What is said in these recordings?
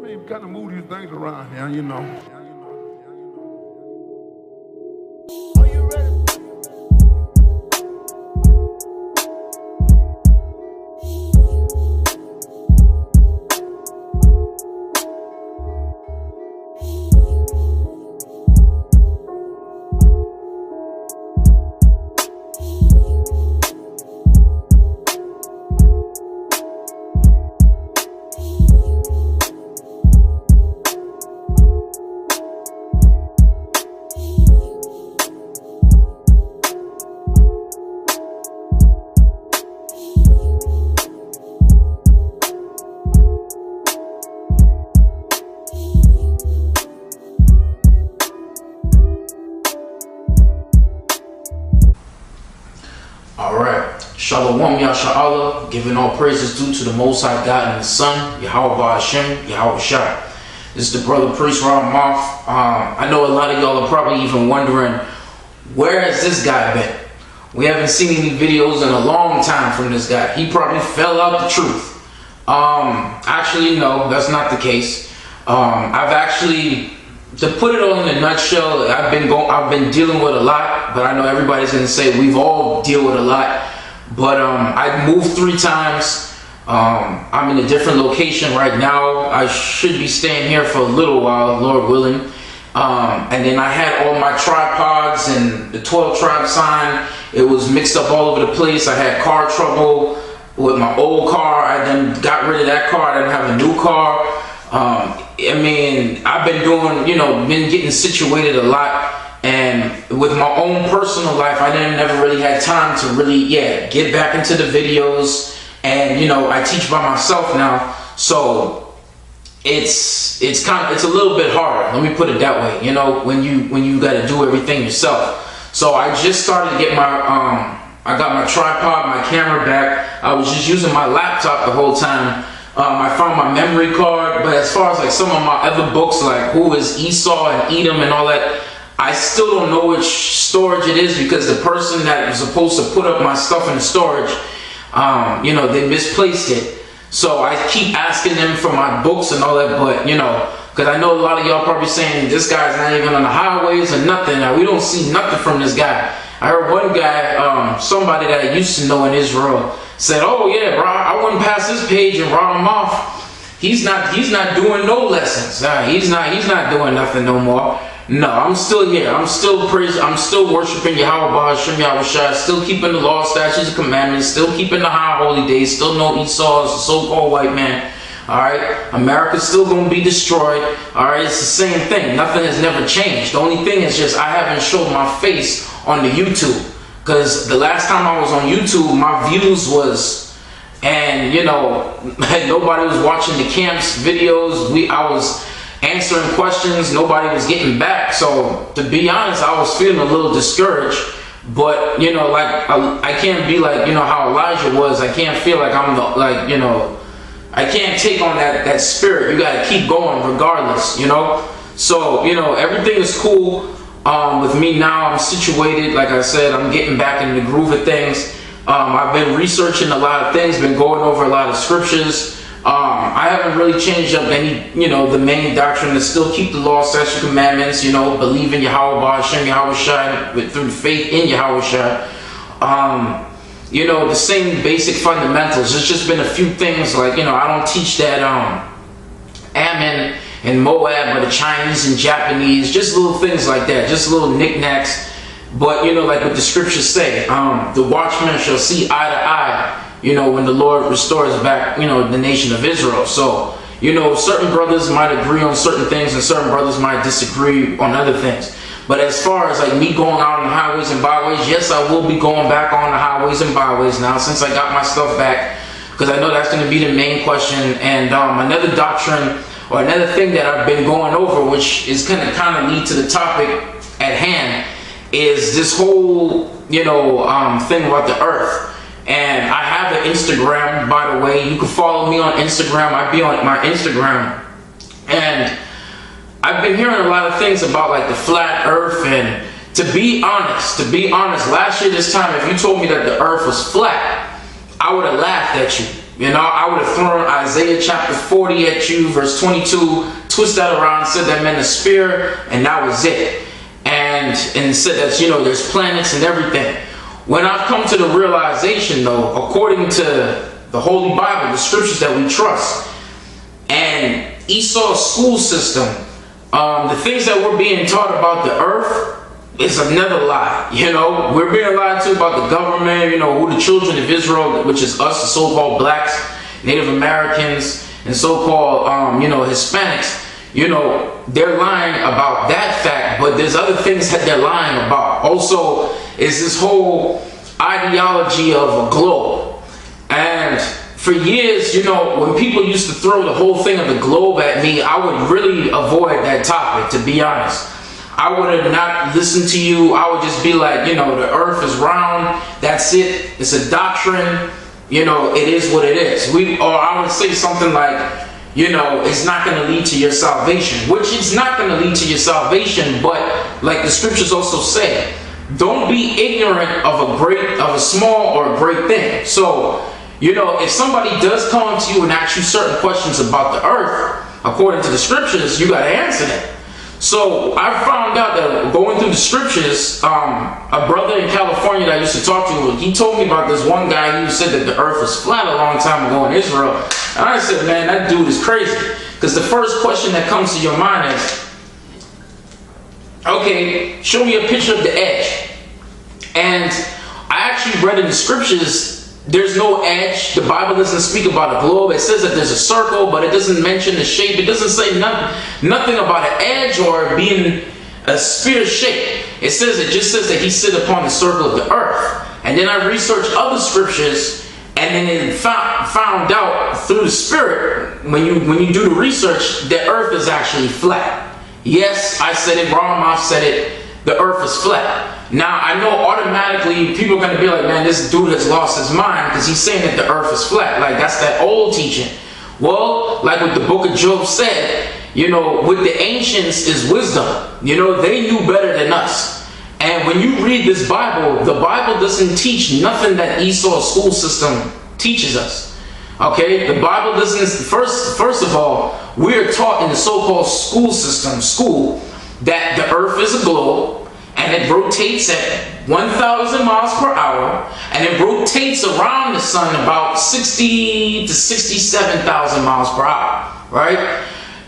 mean, kind of move these things around here, you know. Are you ready? Alright, Shalom Yasha'Allah, giving all praises due to the Most High God and His Son, Yahweh Hashem, Yahweh Shai. This is the brother priest Raahahmath. I know a lot of y'all are probably even wondering, where has this guy been? We haven't seen any videos in a long time from this guy. He probably fell out the truth. Actually, no, that's not the case. I've actually, to put it all in a nutshell, I've been dealing with a lot, but I know everybody's gonna say we've all deal with a lot. But I moved 3 times. I'm in a different location right now. I should be staying here for a little while, Lord willing. And then I had all my tripods and the 12 tribe sign. It was mixed up all over the place. I had car trouble with my old car. I then got rid of that car. I didn't have a new car. I mean, I've been doing, been getting situated a lot, and with my own personal life, I never really had time to really, get back into the videos, and I teach by myself now, so it's a little bit hard. Let me put it that way. When you got to do everything yourself. So I just started to get my I got my tripod, my camera back. I was just using my laptop the whole time. I found my memory card, but as far as like some of my other books, like Who is Esau and Edom and all that, I still don't know which storage it is, because the person that was supposed to put up my stuff in the storage, they misplaced it. So I keep asking them for my books and all that, but because I know a lot of y'all probably saying this guy's not even on the highways or nothing. Now, we don't see nothing from this guy. I heard one guy, somebody that I used to know in Israel, said, "Oh yeah, bro, I wouldn't pass this page and Raahahmath. He's not doing no lessons. He's not doing nothing no more." No, I'm still here. I'm still worshiping Yahweh Hashem, Yahweh Shai, still keeping the law, statutes, and commandments, still keeping the high holy days, still no Esau as a so-called white man. Alright, America's still gonna be destroyed. Alright, it's the same thing. Nothing has never changed. The only thing is just I haven't showed my face on the YouTube. Because the last time I was on YouTube, my views was, and nobody was watching the camps videos. I was answering questions, nobody was getting back. So to be honest, I was feeling a little discouraged. But I can't be like how Elijah was. I can't feel like I'm I can't take on that spirit. You gotta keep going regardless. So everything is cool. With me now, I'm situated. Like I said, I'm getting back in the groove of things. I've been researching a lot of things, been going over a lot of scriptures. I haven't really changed up any, the main doctrine to still keep the law, statutes, commandments, believe in Yahweh Hashem, Yahweh Shai, through faith in Yahweh Shai. The same basic fundamentals. There's just been a few things like, I don't teach that Ammon and Moab or the Chinese and Japanese, just little things like that, just little knickknacks. But like what the scriptures say, the watchman shall see eye to eye, when the Lord restores back, the nation of Israel. So, certain brothers might agree on certain things and certain brothers might disagree on other things. But as far as like me going out on the highways and byways, yes, I will be going back on the highways and byways now since I got my stuff back, because I know that's going to be the main question. And another doctrine, or another thing that I've been going over, which is going to kind of lead to the topic at hand, is this whole, thing about the earth. And I have an Instagram, by the way. You can follow me on Instagram. I be on my Instagram. And I've been hearing a lot of things about like the flat earth, and to be honest, last year this time, if you told me that the earth was flat, I would have laughed at you. You know, I would have thrown Isaiah chapter 40 at you, verse 22, twist that around, said that meant a spear, and that was it. And said that, you know, there's planets and everything. When I've come to the realization, though, according to the Holy Bible, the scriptures that we trust, and Esau's school system, the things that we're being taught about the earth is another lie. You know, we're being lied to about the government, you know, who the children of Israel, which is us, the so-called blacks, Native Americans, and so-called, you know, Hispanics. You know, they're lying about that fact, but there's other things that they're lying about. Also, is this whole ideology of a globe. And for years, you know, when people used to throw the whole thing of the globe at me, I would really avoid that topic, to be honest. I would have not listened to you. I would just be like, you know, the earth is round. That's it. It's a doctrine. You know, it is what it is. Or I would say something like, you know, it's not going to lead to your salvation, which it's not going to lead to your salvation. But like the scriptures also say, don't be ignorant of a small or a great thing. So, you know, if somebody does come up to you and ask you certain questions about the earth, according to the scriptures, you got to answer them. So I found out that going through the scriptures, a brother in California that I used to talk to, he told me about this one guy who said that the earth was flat a long time ago in Israel. And I said, man, that dude is crazy. Because the first question that comes to your mind is, okay, show me a picture of the edge. And I actually read in the scriptures, there's no edge. The Bible doesn't speak about a globe. It says that there's a circle, but it doesn't mention the shape. It doesn't say nothing about an edge or being a spear shape. It just says that he sit upon the circle of the earth. And then I researched other scriptures, and then it found out through the Spirit, when you do the research, the earth is actually flat. Yes, I said it, Raahahmath said it, the earth is flat. Now, I know automatically people are going to be like, man, this dude has lost his mind because he's saying that the earth is flat. Like, that's that old teaching. Well, like what the book of Job said, you know, with the ancients is wisdom. You know, they knew better than us. And when you read this Bible, the Bible doesn't teach nothing that Esau's school system teaches us. Okay? The Bible doesn't, first of all, we're taught in the so-called school system, that the earth is a globe, and it rotates at 1,000 miles per hour, and it rotates around the sun about 60 to 67,000 miles per hour, right?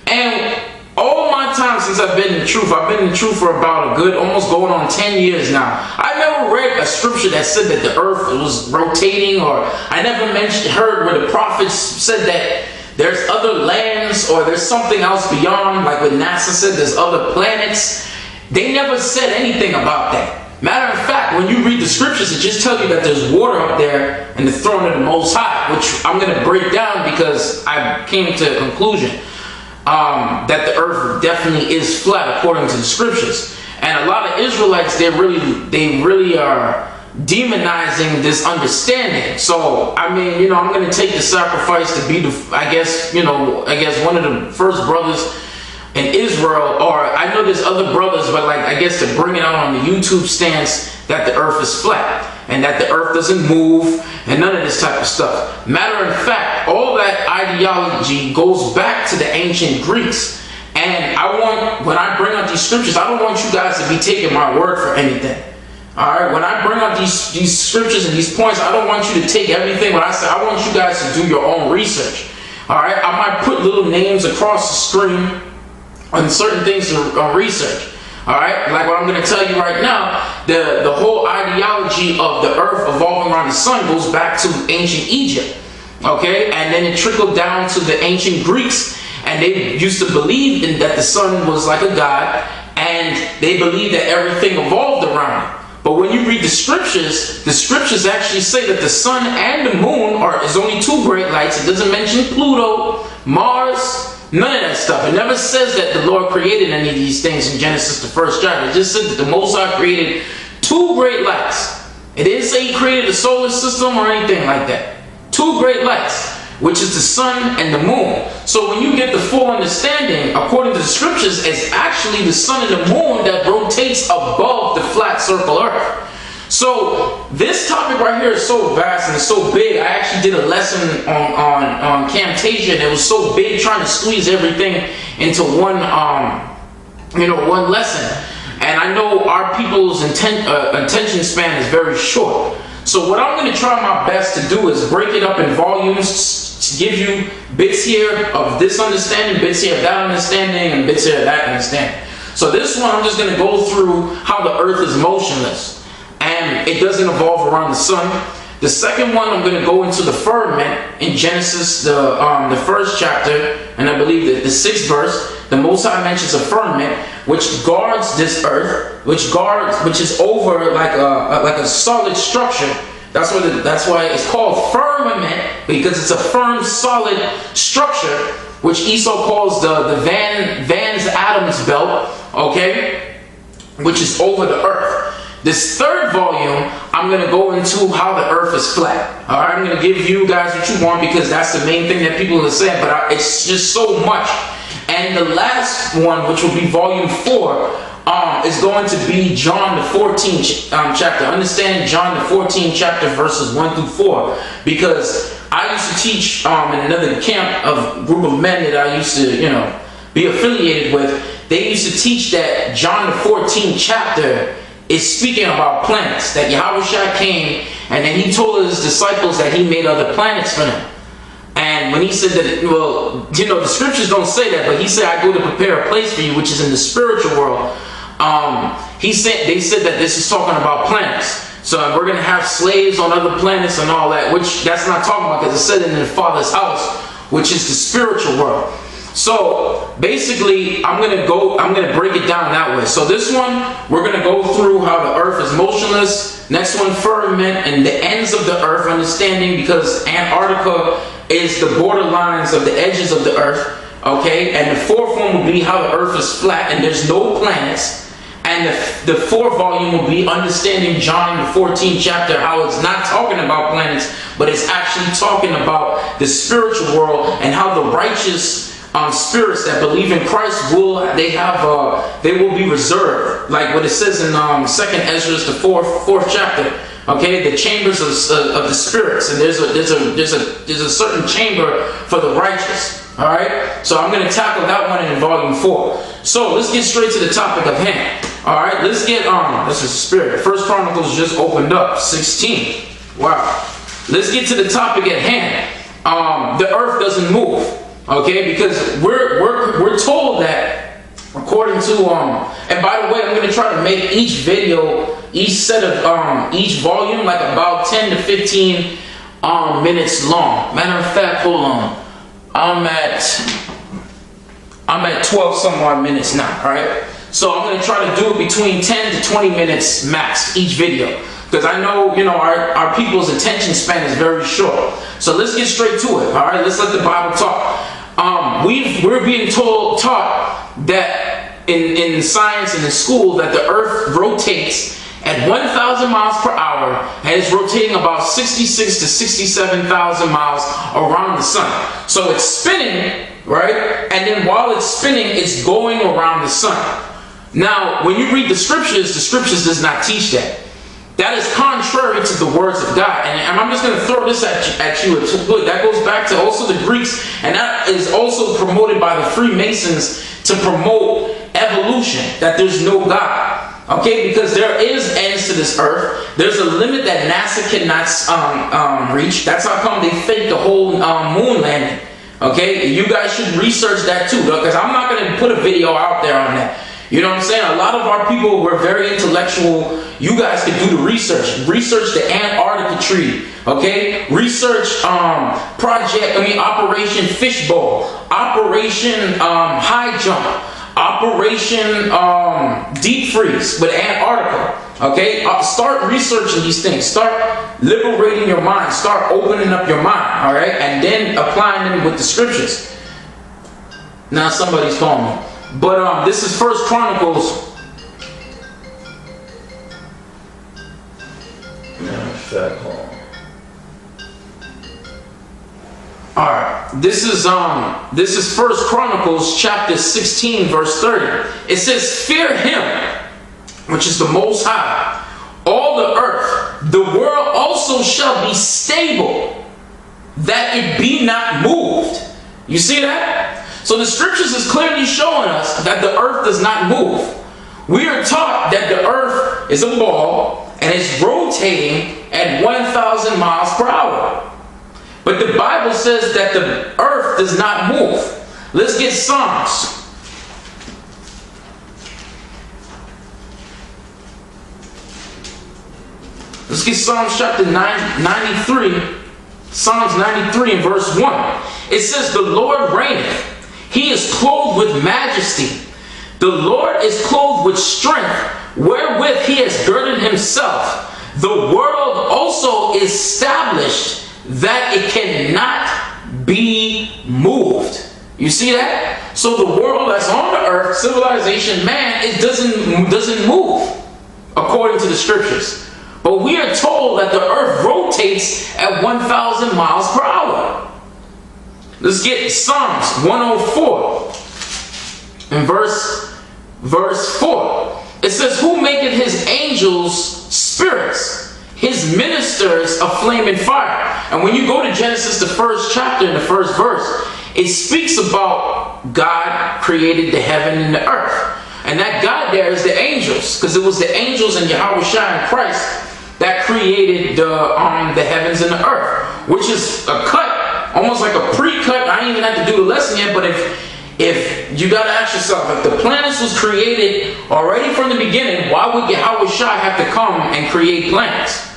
And all my time since I've been in the truth, I've been in the truth for about a good, almost going on 10 years now. I never read a scripture that said that the earth was rotating, or I never heard where the prophets said that there's other lands or there's something else beyond, like what NASA said, there's other planets. They never said anything about that. Matter of fact, when you read the scriptures, it just tells you that there's water up there and the throne of the Most High, which I'm going to break down because I came to a conclusion that the earth definitely is flat according to the scriptures. And a lot of Israelites, they really are demonizing this understanding. So, I mean, you know, I'm going to take the sacrifice to be I guess one of the first brothers in Israel, or I know there's other brothers, but like, I guess to bring it out on the YouTube stance that the earth is flat and that the earth doesn't move and none of this type of stuff. Matter of fact, all that ideology goes back to the ancient Greeks. And when I bring out these scriptures, I don't want you guys to be taking my word for anything. Alright, when I bring out these scriptures and these points, I don't want you to take everything what I say. I want you guys to do your own research. Alright, I might put little names across the screen on certain things to research. Alright, like what I'm going to tell you right now, the whole ideology of the earth evolving around the sun goes back to ancient Egypt. Okay, and then it trickled down to the ancient Greeks, and they used to believe that the sun was like a god, and they believed that everything evolved around it. But when you read the scriptures actually say that the sun and the moon is only two great lights. It doesn't mention Pluto, Mars, none of that stuff. It never says that the Lord created any of these things in Genesis, the first chapter. It just said that the Most High created two great lights. It didn't say he created a solar system or anything like that. Two great lights, which is the sun and the moon. So when you get the full understanding, according to the scriptures, it's actually the sun and the moon that rotates above the flat circle earth. So this topic right here is so vast and it's so big. I actually did a lesson on Camtasia, and it was so big trying to squeeze everything into one one lesson. And I know our people's attention span is very short. So what I'm going to try my best to do is break it up in volumes, to give you bits here of this understanding, bits here of that understanding, and bits here of that understanding. So this one, I'm just going to go through how the earth is motionless and it doesn't evolve around the sun. The second one, I'm going to go into the firmament in Genesis, the first chapter, and I believe the 6th verse. The Most High mentions a firmament which guards this earth, which is over like a solid structure. That's why it's called firmament, because it's a firm, solid structure, which Esau calls the Van Adam's belt, okay, which is over the earth. This third volume, I'm going to go into how the earth is flat. All right, I'm going to give you guys what you want because that's the main thing that people are saying, but it's just so much. And the last one, which will be volume 4, is going to be John the 14th chapter. Understand John the 14th chapter verses 1 through 4, because I used to teach in another camp of group of men that I used to, be affiliated with. They used to teach that John the 14th chapter is speaking about planets, that Yahushua came and then he told his disciples that he made other planets for them. And when he said that, well, the scriptures don't say that, but he said, I go to prepare a place for you, which is in the spiritual world. They said that this is talking about planets. So we're going to have slaves on other planets and all that, which that's not talking about, because it said in the Father's house, which is the spiritual world. So basically, I'm going to break it down that way. So this one, we're going to go through how the earth is motionless. Next one, firmament and the ends of the earth, understanding, because Antarctica is the borderlines of the edges of the earth, okay? And the fourth one will be how the earth is flat and there's no planets. And the fourth volume will be understanding John the 14th chapter, how it's not talking about planets, but it's actually talking about the spiritual world and how the righteous spirits that believe in Christ will be reserved, like what it says in 2nd Ezra, the fourth chapter. Okay, the chambers of the spirits, and there's a certain chamber for the righteous. All right, so I'm going to tackle that one in volume 4. So let's get straight to the topic of hand. All right, let's get this is spirit. First Chronicles just opened up 16. Wow, let's get to the topic at hand. The earth doesn't move. Okay, because we're told that according to and by the way, I'm going to try to make each video, each set of each volume like about 10 to 15 minutes long. Matter of fact, hold on, I'm at 12 some odd minutes now. All right, so I'm going to try to do it between 10 to 20 minutes max each video, because I know our people's attention span is very short. So let's get straight to it. All right, let's let the Bible talk. We're being taught that in science and in school that the earth rotates at 1,000 miles per hour and is rotating about 66 to 67,000 miles around the sun. So it's spinning, right? And then while it's spinning, it's going around the sun. Now, when you read the scriptures does not teach that. That is contrary to the words of God. And I'm just going to throw this at you. That goes back to also the Greeks, and that is also promoted by the Freemasons to promote evolution, that there's no God. Okay, because there is ends to this earth. There's a limit that NASA cannot reach. That's how come they faked the whole moon landing. Okay, you guys should research that too, because I'm not going to put a video out there on that. You know what I'm saying? A lot of our people were very intellectual. You guys can do the research. Research the Antarctica Treaty. Okay? Research Operation Fishbowl. Operation High Jump. Operation Deep Freeze with Antarctica. Okay? Start researching these things. Start liberating your mind. Start opening up your mind. Alright? And then applying them with the scriptures. Now somebody's calling me. But this is First Chronicles. Alright, this is First Chronicles chapter 16 verse 30. It says, fear him, which is the Most High, all the earth, the world also shall be stable, that it be not moved. You see that? So the scriptures is clearly showing us that the earth does not move. We are taught that the earth is a ball and it's rotating at 1,000 miles per hour. But the Bible says that the earth does not move. Let's get Psalms. Let's get Psalms chapter 93. Psalms 93 and verse 1. It says, the Lord reigneth. He is clothed with majesty. The Lord is clothed with strength, wherewith he has girded himself. The world also is established, that it cannot be moved. You see that? So the world that's on the earth, civilization, man, it doesn't move according to the scriptures. But we are told that the earth rotates at 1,000 miles per hour. Let's get Psalms 104 and verse 4. It says, who maketh his angels spirits, his ministers a flaming fire. And when you go to Genesis, the first chapter and the first verse, it speaks about God created the heaven and the earth. And that God there is the angels, because it was the angels and Yahweh Shai and Christ that created the heavens and the earth, which is a cut, almost like a pre-cut. I ain't even have to do the lesson yet, but if you got to ask yourself, if the planets was created already from the beginning, why would Yahweh Shai have to come and create planets?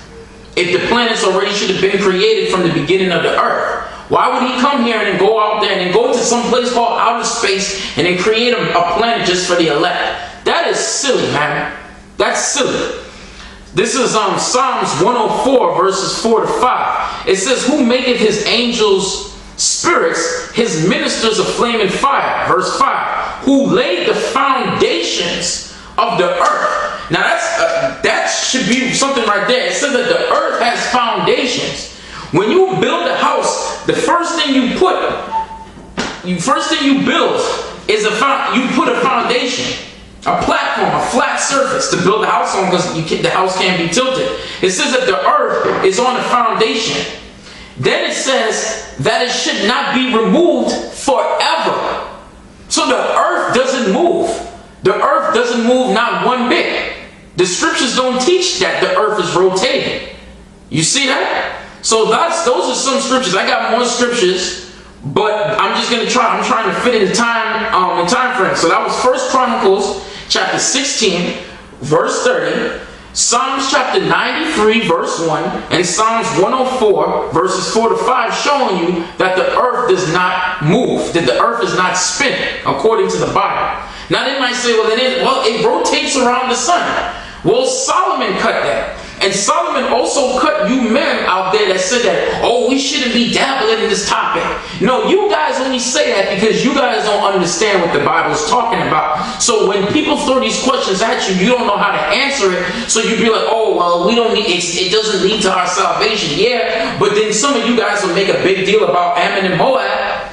If the planets already should have been created from the beginning of the earth, why would he come here and then go out there and then go to some place called outer space and then create a planet just for the elect? That is silly, man. That's silly. This is Psalms 104 verses 4 to 5. It says, who maketh his angels spirits, his ministers a flaming fire. Verse 5. Who laid the foundations of the earth. Now that should be something right there. It says that the earth has foundations. When you build a house, the first thing you build is you put a foundation. A platform, a flat surface to build a house on, because the house can't be tilted. It says that the earth is on a foundation. Then it says that it should not be removed forever. So the earth doesn't move. The earth doesn't move not one bit. The scriptures don't teach that the earth is rotating. You see that? So those are some scriptures. I got more scriptures, but I'm just gonna try. I'm trying to fit in the time frame. So that was 1 Chronicles chapter 16, verse 30, Psalms chapter 93, verse 1, and Psalms 104, verses 4 to 5, showing you that the earth does not move, that the earth is not spinning, according to the Bible. Now they might say, it rotates around the sun. Well, Solomon cut that. And Solomon also cut you men out there that said that, oh, we shouldn't be dabbling in this topic. No, you guys only say that because you guys don't understand what the Bible is talking about. So when people throw these questions at you, you don't know how to answer it. So you be like, oh, well, we don't need it doesn't lead to our salvation. Yeah, but then some of you guys will make a big deal about Ammon and Moab.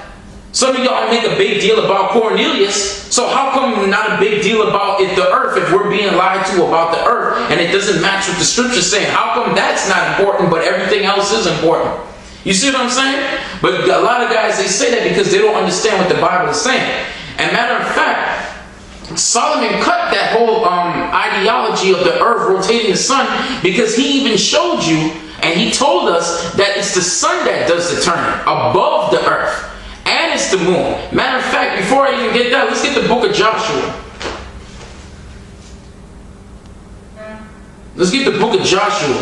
Some of y'all make a big deal about Cornelius. So how come not a big deal about the earth if we're being lied to about the earth and it doesn't match what the scripture's saying? How come that's not important but everything else is important? You see what I'm saying? But a lot of guys, they say that because they don't understand what the Bible is saying. And matter of fact, Solomon cut that whole ideology of the earth rotating the sun, because he even showed you and he told us that it's the sun that does the turning above the earth. And it's the moon. Matter of fact, before I even get that, let's get the book of Joshua. Let's get the book of Joshua,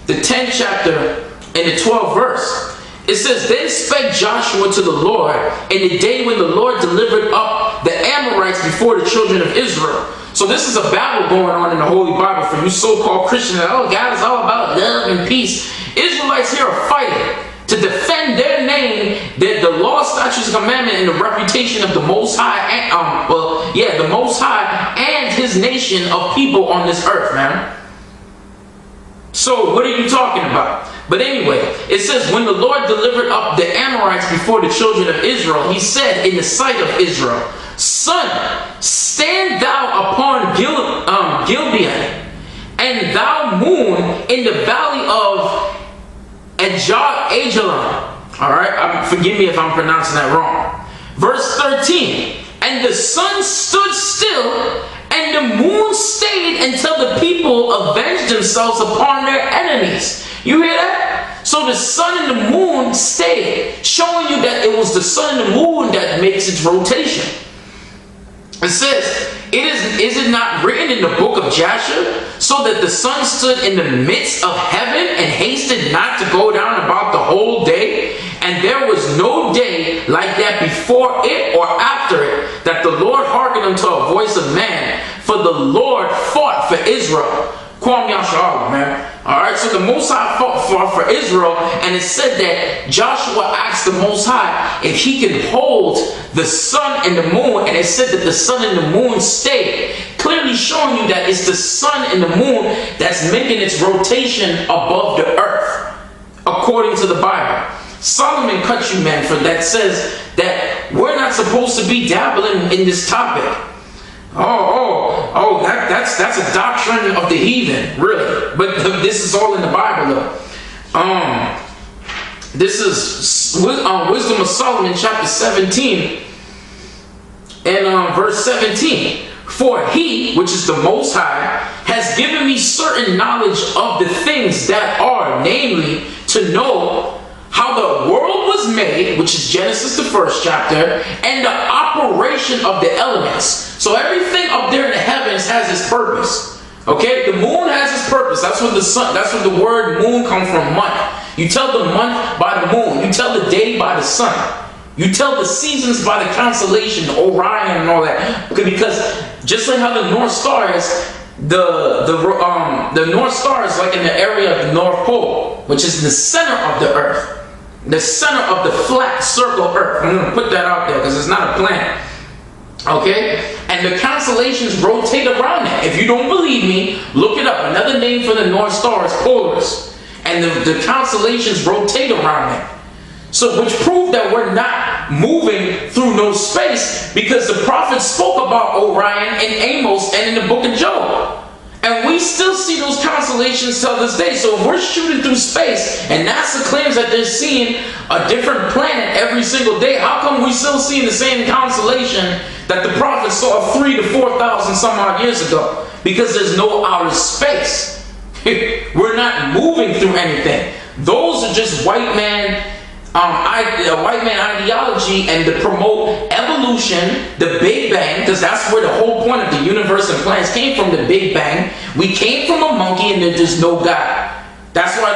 the 10th chapter and the 12th verse. It says, then spake Joshua to the Lord in the day when the Lord delivered up the Amorites before the children of Israel. So this is a battle going on in the Holy Bible for you so-called Christians. Oh, God is all about love and peace. Israelites here are fighting to defend their name, the law, statutes, commandment, and the reputation of the Most High, the Most High and His nation of people on this earth, man. So what are you talking about? But anyway, it says, when the Lord delivered up the Amorites before the children of Israel, He said in the sight of Israel, Son, stand thou upon Gibeon, and thou moon in the valley of Ajalon. Alright, forgive me if I'm pronouncing that wrong. Verse 13, and the sun stood still, and the moon stayed until the people avenged themselves upon their enemies. You hear that? So the sun and the moon stayed, showing you that it was the sun and the moon that makes its rotation. It says, is it not written in the book of Jasher, so that the sun stood in the midst of heaven and hasted not to go down about the whole day? And there was no day like that before it or after it, that the Lord hearkened unto a voice of man, for the Lord fought for Israel. Kwam Yasha'Allah, man. Alright, so the Most High fought for Israel, and it said that Joshua asked the Most High if he could hold the sun and the moon, and it said that the sun and the moon stayed, clearly showing you that it's the sun and the moon that's making its rotation above the earth, according to the Bible. Solomon cut you, man, for that says that we're not supposed to be dabbling in this topic. That's a doctrine of the heathen, really. But this is all in the Bible, though. This is Wisdom of Solomon, chapter 17, and verse 17. For he, which is the Most High, has given me certain knowledge of the things that are, namely, to know how the world was made, which is Genesis, the first chapter, and the operation of the elements. So everything up there in the heavens has its purpose. Okay, the moon has its purpose. That's what the sun. That's what the word moon comes from. Month. You tell the month by the moon. You tell the day by the sun. You tell the seasons by the constellation, Orion, and all that. Because just like how the North Star is, the North Star is like in the area of the North Pole, which is the center of the Earth. The center of the flat circle Earth. I'm going to put that out there because it's not a planet. Okay? And the constellations rotate around it. If you don't believe me, look it up. Another name for the North Star is Polaris. And the constellations rotate around it. So, which proved that we're not moving through no space, because the prophet spoke about Orion in Amos and in the book of Job. And we still see those constellations till this day. So if we're shooting through space and NASA claims that they're seeing a different planet every single day, how come we still seeing the same constellation that the prophet saw 3,000 to 4,000 some odd years ago? Because there's no outer space. We're not moving through anything. Those are just white man ideology, and to promote evolution, the Big Bang, because that's where the whole point of the universe and planets came from, the Big Bang. We came from a monkey and there's no God. That's why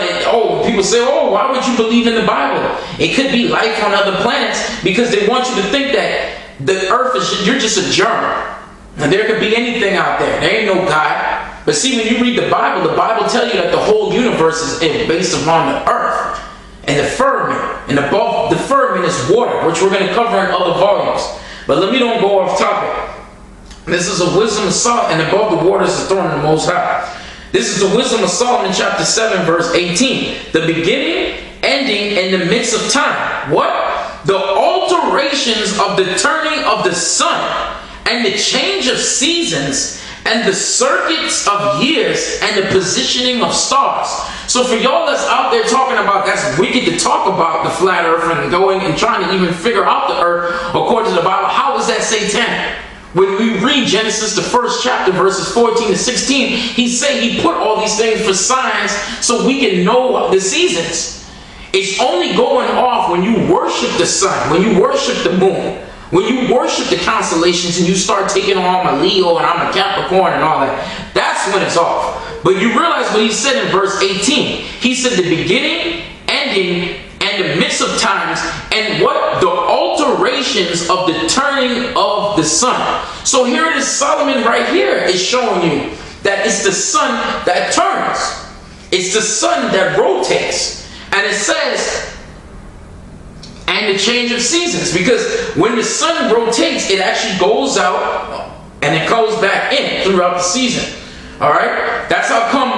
people say, why would you believe in the Bible? It could be life on other planets, because they want you to think that the earth is, you're just a germ. And there could be anything out there. There ain't no God. But see, when you read the Bible tells you that the whole universe is based upon the earth. And the firmament, and above the firmament is water, which we're going to cover in other volumes. But let me don't go off topic. This is a wisdom of Solomon, and above the waters is the throne of the Most High. This is the wisdom of Solomon, chapter 7, verse 18. The beginning, ending, and the midst of time. What? The alterations of the turning of the sun, and the change of seasons, and the circuits of years, and the positioning of stars. So for y'all that's out there talking about that's wicked to talk about the flat earth and going and trying to even figure out the earth according to the Bible, how is that satanic? When we read Genesis, the first chapter, verses 14 to 16, he put all these things for signs so we can know the seasons. It's only going off when you worship the sun, when you worship the moon, when you worship the constellations and you start taking on I'm a Leo and I'm a Capricorn and all that. That's when it's off. But you realize what he said in verse 18. He said the beginning, ending, and the midst of times, and what? The alterations of the turning of the sun. So here it is, Solomon right here is showing you that it's the sun that turns. It's the sun that rotates. And it says, and the change of seasons, because when the sun rotates, it actually goes out and it goes back in throughout the season. All right, that's how come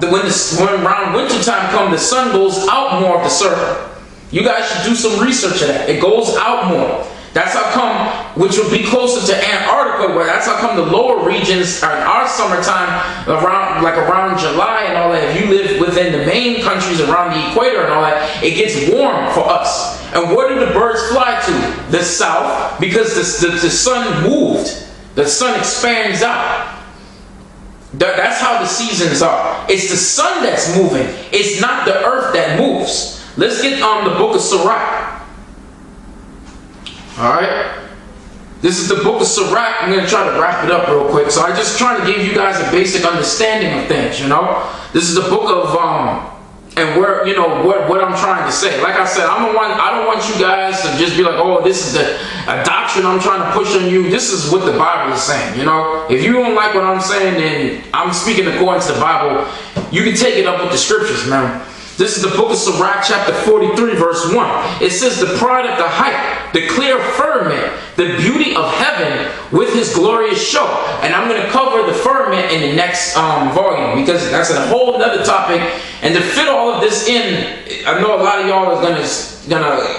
when around winter time comes, the sun goes out more of the circle. You guys should do some research of that. It goes out more. That's how come, which would be closer to Antarctica, where that's how come the lower regions are in our summertime around July and all that. If you live within the main countries around the equator and all that, it gets warm for us. And where do the birds fly to? The south, because the sun moved. The sun expands out. That's how the seasons are. It's the sun that's moving. It's not the earth that moves. Let's get on the book of Sirach. Alright? This is the book of Sirach. I'm going to try to wrap it up real quick. So I'm just trying to give you guys a basic understanding of things, you know? This is the book of, and where, you know, what I'm trying to say. Like I said, I don't want you guys to just be like, oh, this is a doctrine I'm trying to push on you. This is what the Bible is saying, you know? If you don't like what I'm saying, then I'm speaking according to the Bible. You can take it up with the scriptures, man. This is the book of Sirach, chapter 43, verse 1. It says, the pride of the height, the clear firmament, the beauty of heaven with his glorious show. And I'm going to cover the firmament in the next volume, because that's a whole other topic. And to fit all of this in, I know a lot of y'all are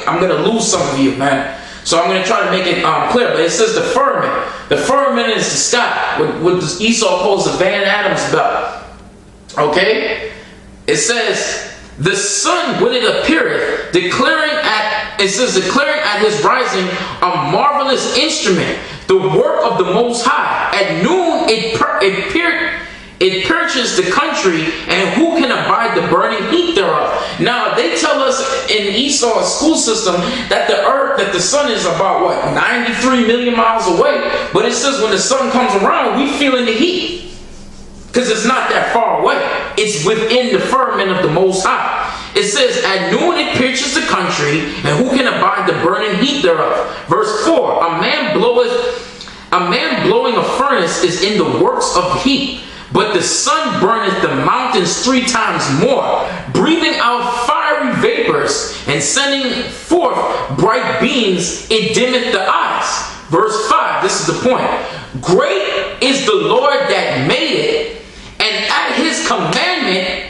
I'm going to lose some of you, man. So I'm going to try to make it clear. But it says the firmament. The firmament is the sky, what Esau calls the Van Adam's belt. Okay? It says, the sun when it appeareth, declaring at his rising a marvelous instrument, the work of the Most High. At noon it purges the country, and who can abide the burning heat thereof? Now they tell us in Esau's school system that the sun is about what, 93 million miles away. But it says when the sun comes around, we feeling the heat. Because it's not that far away. It's within the firmament of the Most High. It says, at noon it pierces the country, and who can abide the burning heat thereof? Verse 4, a man blowing a furnace is in the works of heat, but the sun burneth the mountains 3 times more, breathing out fiery vapors, and sending forth bright beams, it dimmeth the eyes. Verse 5, this is the point. Great is the Lord that made it, and at his commandment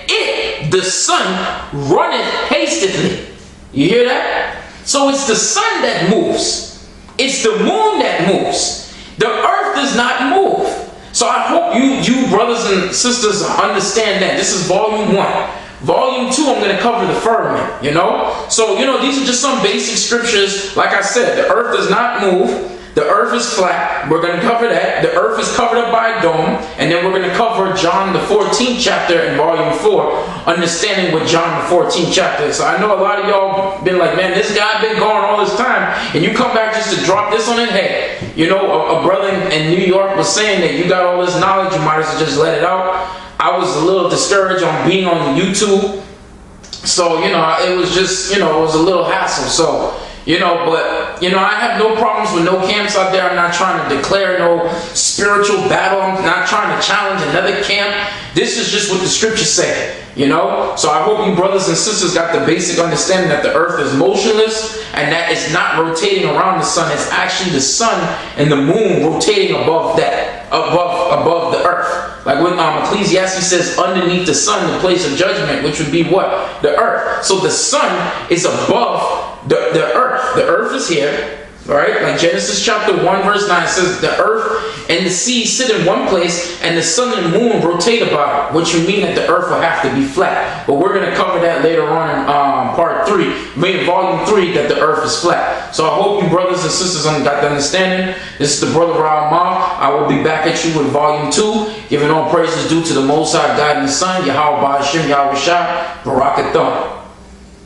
the sun runneth hastily. You hear that? So it's the sun that moves. It's the moon that moves. The earth does not move. So I hope you brothers and sisters understand that. This is volume 1. Volume 2, I'm going to cover the firmament, you know? So, you know, these are just some basic scriptures. Like I said, the earth does not move. The earth is flat. We're going to cover that. The earth is covered up by a dome. And then we're going to cover John the 14th chapter in volume 4. Understanding what John the 14th chapter is. So I know a lot of y'all been like, man, this guy been going all this time. And you come back just to drop this on it. Hey, you know, a brother in New York was saying that you got all this knowledge. You might as well just let it out. I was a little discouraged on being on YouTube. So, you know, it was just, you know, it was a little hassle. So, you know, but, you know, I have no problems with no camps out there. I'm not trying to declare no spiritual battle. I'm not trying to challenge another camp. This is just what the scriptures say, you know. So I hope you brothers and sisters got the basic understanding that the earth is motionless and that it's not rotating around the sun. It's actually the sun and the moon rotating above that, above the earth. Like when Ecclesiastes says, underneath the sun, the place of judgment, which would be what? The earth. So the sun is above the earth. The earth is here. Alright, like Genesis chapter 1 verse 9 says, the earth and the sea sit in one place, and the sun and moon rotate about it, which would mean that the earth will have to be flat. But we're going to cover that later on in part 3, maybe volume 3, that the earth is flat. So I hope you brothers and sisters got the understanding. This is the brother Raahahmath. I will be back at you with volume 2, giving all praises due to the Most High God and the Son, Yahweh Ba'ashem, Yahweh Shai, Barakathon.